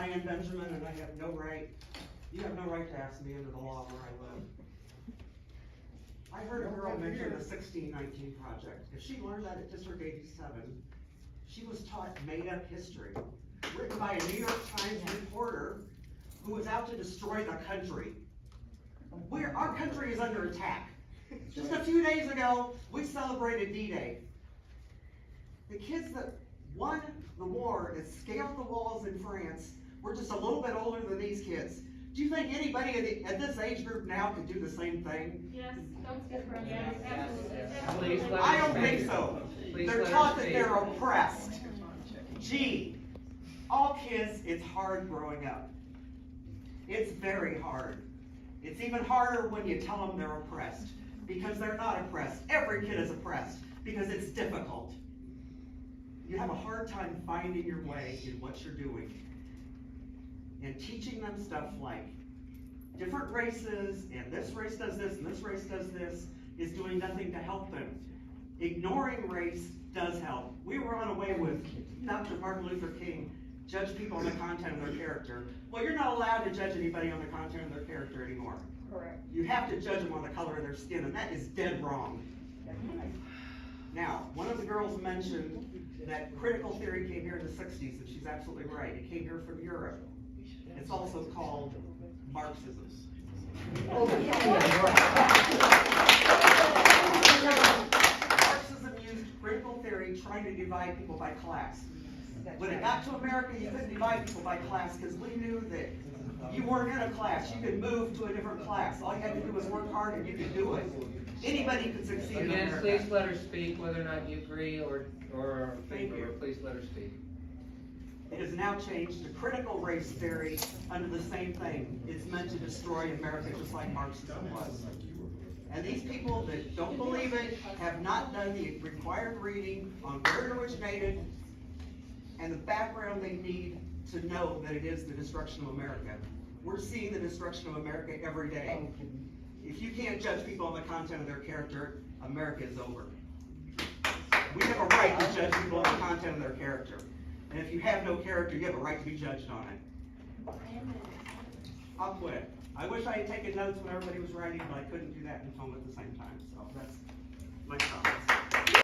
Diane Benjamin, and I have no right, you have no right to ask me under the law where I live. I heard a girl mention the 1619 Project. If she learned that at District 87, she was taught made-up history, written by a New York Times reporter who was out to destroy the country. Our country is under attack. Just a few days ago, we celebrated D-Day. The kids that won the war and scaled the walls in France were just a little bit older than these kids. Do you think anybody at this age group now could do the same thing? Yes, don't skip for yes, Please absolutely. I don't think so. They're taught that they're oppressed. Gee, all kids, it's hard growing up. It's very hard. It's even harder when you tell them they're oppressed, because they're not oppressed. Every kid is oppressed because it's difficult. You have a hard time finding your way in what you're doing. And teaching them stuff like different races, and this race does this, and this race does this, is doing nothing to help them. Ignoring race does help. We were on a way with Dr. Martin Luther King, judge people on the content of their character. Well, you're not allowed to judge anybody on the content of their character anymore. Correct. You have to judge them on the color of their skin, and that is dead wrong. Now, one of the girls mentioned that critical theory came here in the 60s, and she's absolutely right. It came here from Europe. It's also called Marxism. Marxism used critical theory trying to divide people by class. When it got to America, you couldn't divide people by class because we knew that you weren't in a class. You could move to a different class. All you had to do was work hard and you could do it. Anybody could succeed in Again, America. please let her speak, whether or not you agree or are in Thank favor. you. Please let her speak. It has now changed to critical race theory under the same thing. It's meant to destroy America just like Marxism was. And these people that don't believe it have not done the required reading on where it originated and the background they need to know that it is the destruction of America. We're seeing the destruction of America every day. If you can't judge people on the content of their character, America is over. We have a right to judge people on the content of their character. And if you have no character, you have a right to be judged on it. I'll quit. I wish I had taken notes when everybody was writing, but I couldn't do that and film at the same time. So that's my comments.